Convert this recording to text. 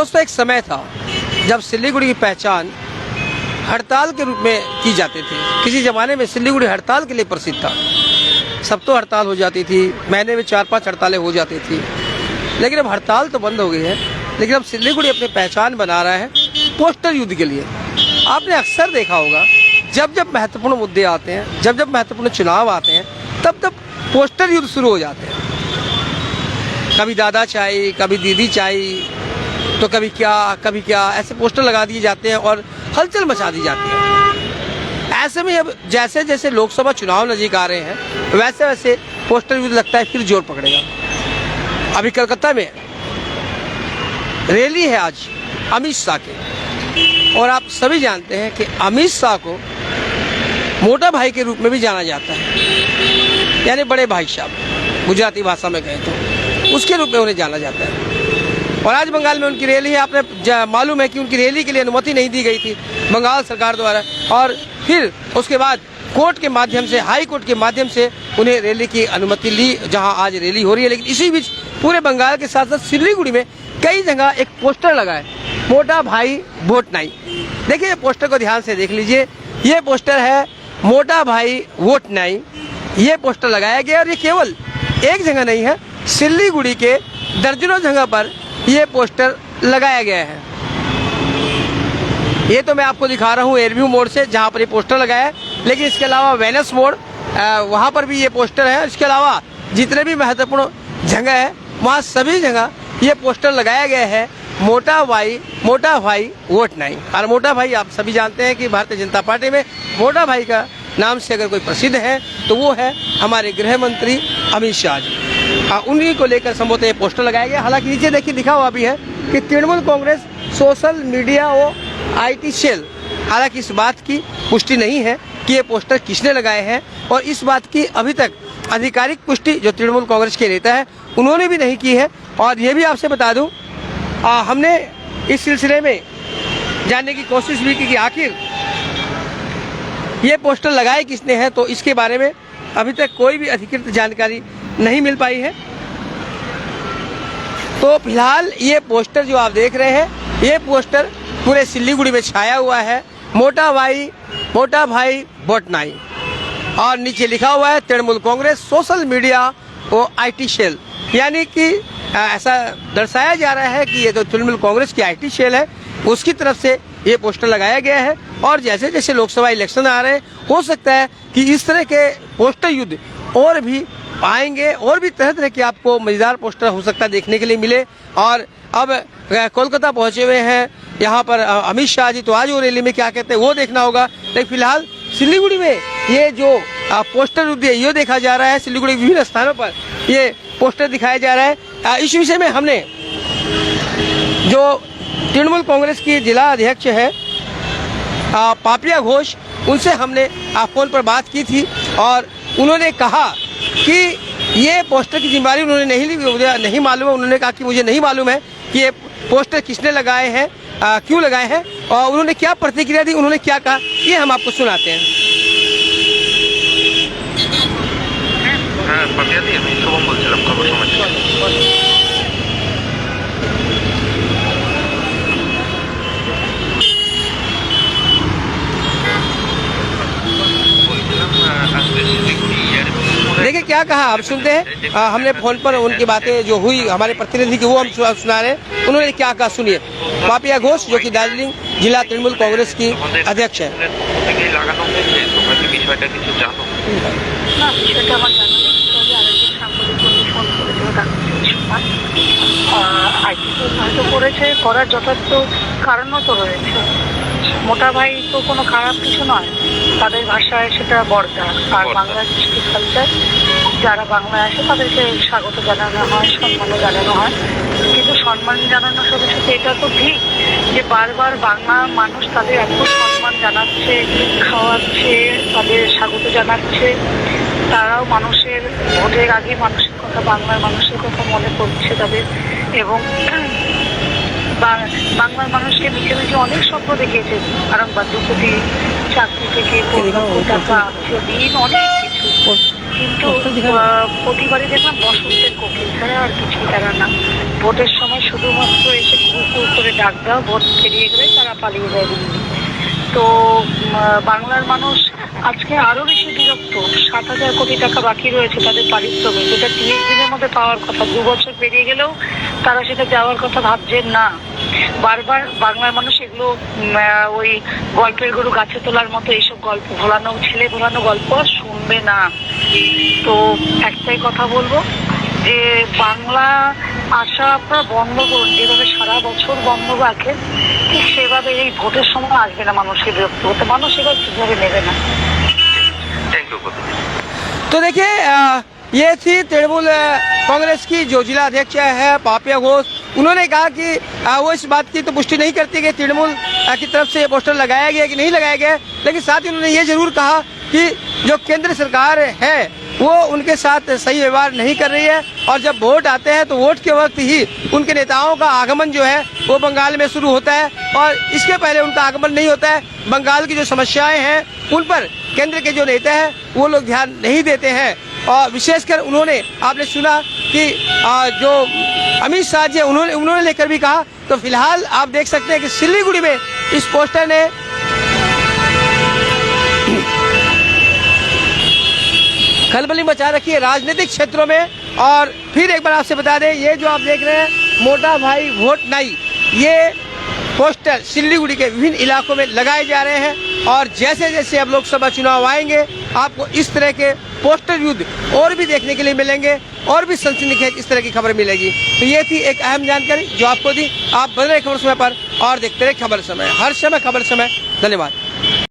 दोस्तों, एक समय था जब सिलीगुड़ी की पहचान हड़ताल के रूप में की जाती थी। किसी ज़माने में सिलीगुड़ी हड़ताल के लिए प्रसिद्ध था। सब तो हड़ताल हो जाती थी, महीने में 4-5 हड़तालें हो जाती थी। लेकिन अब हड़ताल तो बंद हो गई है, लेकिन अब सिलीगुड़ी अपनी पहचान बना रहा है पोस्टर युद्ध के लिए। आपने अक्सर देखा होगा, जब जब महत्वपूर्ण मुद्दे आते हैं, जब जब महत्वपूर्ण चुनाव आते हैं, तब तब पोस्टर युद्ध शुरू हो जाते हैं। कभी दादा चाहिए, कभी दीदी चाहिए, तो कभी क्या, ऐसे पोस्टर लगा दिए जाते हैं और हलचल मचा दी जाती है। ऐसे में अब जैसे जैसे लोकसभा चुनाव नज़दीक आ रहे हैं, वैसे वैसे पोस्टर युद्ध लगता है फिर जोर पकड़ेगा। अभी कलकत्ता में रैली है आज अमित शाह के, और आप सभी जानते हैं कि अमित शाह को मोटा भाई के रूप में भी जाना जाता है, यानी बड़े भाई साहब गुजराती भाषा में कहें तो उसके रूप में उन्हें जाना जाता है। और आज बंगाल में उनकी रैली है। आपने मालूम है कि उनकी रैली के लिए अनुमति नहीं दी गई थी बंगाल सरकार द्वारा, और फिर उसके बाद कोर्ट के माध्यम से, हाई कोर्ट के माध्यम से उन्हें रैली की अनुमति ली, जहां आज रैली हो रही है। लेकिन इसी बीच पूरे बंगाल के साथ साथ सिलीगुड़ी में कई जगह एक पोस्टर लगा है, मोटा भाई वोट नहीं। देखिए पोस्टर को ध्यान से देख लीजिए, ये पोस्टर है मोटा भाई वोट नहीं। ये पोस्टर लगाया गया और ये केवल एक जगह नहीं है, सिलीगुड़ी के दर्जनों जगह पर ये पोस्टर लगाया गया है। ये तो मैं आपको दिखा रहा हूँ एयरव्यू मोड से, जहाँ पर ये पोस्टर लगाया है, लेकिन इसके अलावा वेनस मोड वहाँ पर भी ये पोस्टर है। इसके अलावा जितने भी महत्वपूर्ण जगह है वहाँ सभी जगह ये पोस्टर लगाया गया है, मोटा भाई वोट नहीं। और मोटा भाई आप सभी जानते हैं कि भारतीय जनता पार्टी में मोटा भाई का नाम से अगर कोई प्रसिद्ध है तो वो है हमारे गृह मंत्री अमित शाह जी। उन्हीं को लेकर संभवतः ये पोस्टर लगाया गया। हालांकि नीचे देखिए लिखा हुआ भी है कि तृणमूल कांग्रेस सोशल मीडिया और IT सेल। हालांकि इस बात की पुष्टि नहीं है कि ये पोस्टर किसने लगाए हैं, और इस बात की अभी तक आधिकारिक पुष्टि जो तृणमूल कांग्रेस के नेता है उन्होंने भी नहीं की है। और ये भी आपसे बता दूं, हमने इस सिलसिले में जानने की कोशिश भी की कि आखिर ये पोस्टर लगाए किसने हैं, तो इसके बारे में अभी तक कोई भी अधिकृत जानकारी नहीं मिल पाई है। तो फिलहाल ये पोस्टर जो आप देख रहे हैं, ये पोस्टर पूरे सिलीगुड़ी में छाया हुआ है, मोटा भाई वोट नहीं। और नीचे लिखा हुआ है तृणमूल कांग्रेस सोशल मीडिया और IT सेल। यानी कि ऐसा दर्शाया जा रहा है कि ये तो तृणमूल कांग्रेस की IT सेल है, उसकी तरफ से ये पोस्टर लगाया गया है। और जैसे जैसे लोकसभा इलेक्शन आ रहे हैं, हो सकता है कि इस तरह के पोस्टर युद्ध और भी आएंगे, और भी तरह तरह के आपको मजेदार पोस्टर हो सकता है देखने के लिए मिले। और अब कोलकाता पहुंचे हुए हैं यहाँ पर अमित शाह जी, तो आज वो रैली में क्या कहते हैं वो देखना होगा। लेकिन फिलहाल सिलीगुड़ी में ये जो पोस्टर युद्ध है ये देखा जा रहा है। सिलीगुड़ी के विभिन्न स्थानों पर ये पोस्टर दिखाया जा रहा है। इस विषय में हमने जो तृणमूल कांग्रेस की जिला अध्यक्ष है पापिया घोष, उनसे हमने फोन पर बात की थी, और उन्होंने कहा कि ये पोस्टर की जिम्मेदारी उन्होंने नहीं ली, मुझे नहीं मालूम है। उन्होंने कहा कि मुझे नहीं मालूम है कि ये पोस्टर किसने लगाए हैं, क्यों लगाए हैं, और उन्होंने क्या प्रतिक्रिया दी, उन्होंने क्या कहा, ये हम आपको सुनाते हैं। देखिए क्या कहा, आप सुनते हैं। हमने फोन पर उनकी बातें जो हुई हमारे प्रतिनिधि की वो हम सुना रहे हैं। उन्होंने क्या कहा सुनिए। पापिया घोष जो कि दार्जिलिंग जिला तृणमूल कांग्रेस की अध्यक्ष है। করার যথার্থ কারণও তো রয়েছে। মোটা ভাই তো কোনো খারাপ কিছু নয়, তাদের ভাষায় সেটা বর্দা। আর বাংলার কৃষ্টি কালচার, যারা বাংলায় আসে তাদেরকে স্বাগত জানানো হয়, সম্মানও জানানো হয়। কিন্তু সম্মান জানানোর সাথে সাথে এটা তো ঠিক যে বারবার বাংলা মানুষ তাদের এত সম্মান জানাচ্ছে, খাওয়াচ্ছে, তাদের স্বাগত জানাচ্ছে। তারাও মানুষের ভোটের আগে মানুষের কথা, বাংলার মানুষের কথা মনে করছে তাদের, এবং বাংলার মানুষকে মিশে মিশে অনেক স্বপ্ন দেখিয়েছে। কারণ বাদ্যপতি চাকরি থেকে টাকা দিন অনেক কিছু, কিন্তু প্রতিবারই দেখলাম বসন্তের কোকিল ছাড়া আর কিছুই তারা না। ভোটের সময় শুধুমাত্র এসে কুকুর করে ডাক দাও, ভোট পেরিয়ে গেলে তারা পালিয়ে যায় দিল্লি। তো বাংলার মানুষ আজকে আরো বেশি বিরক্ত। 7,000 কোটি টাকা বাকি রয়েছে তাদের পারিশ্রমিক, যেটা 30 দিনের মধ্যে পাওয়ার কথা। 2 বছর পেরিয়ে গেলেও তারা সেটা যাওয়ার কথা ভাবছেন না। বারবার বাংলার মানুষ এগুলো ওই গল্পের গরু গাছে তোলার মতো এইসব গল্প ভোলানো, ছেলে ভোলানো গল্প আর শুনবে না। তো একটাই কথা বলবো যে বাংলা আশা আপনারা বন্ধ করুন। যেভাবে সারা বছর বন্ধ রাখেন, ঠিক সেভাবে এই ভোটের সময় আসবে না মানুষের বিরক্ত হতে। মানুষ এবার ঠিকভাবে নেবে না। तो देखिए ये थी तृणमूल कांग्रेस की जो जिला अध्यक्ष है पापिया घोष। उन्होंने कहा कि वो इस बात की तो पुष्टि नहीं करती कि तृणमूल की तरफ से ये पोस्टर लगाया गया कि नहीं लगाया गया, लेकिन साथ ही उन्होंने ये जरूर कहा कि जो केंद्र सरकार है वो उनके साथ सही व्यवहार नहीं कर रही है, और जब वोट आते हैं तो वोट के वक्त ही उनके नेताओं का आगमन जो है वो बंगाल में शुरू होता है, और इसके पहले उनका आगमन नहीं होता है। बंगाल की जो समस्याएं हैं उन पर केंद्र के जो नेता हैं वो लोग ध्यान नहीं देते हैं। और विशेषकर उन्होंने, आपने सुना कि जो अमित शाह जी उन्होंने लेकर भी कहा। तो फिलहाल आप देख सकते हैं कि सिलीगुड़ी में इस पोस्टर ने खलबली मचा रखी है राजनीतिक क्षेत्रों में। और फिर एक बार आपसे बता दें, ये जो आप देख रहे हैं मोटा भाई वोट नहीं, ये पोस्टर सिलीगुड़ी के विभिन्न इलाकों में लगाए जा रहे हैं। और जैसे जैसे अब लोकसभा चुनाव आएंगे आपको इस तरह के पोस्टर युद्ध और भी देखने के लिए मिलेंगे, और भी सनसनीखेज इस तरह की खबर मिलेगी। तो ये थी एक अहम जानकारी जो आपको दी। आप बने रहे खबर समय पर और देखते रहे खबर समय, हर समय खबर समय। धन्यवाद।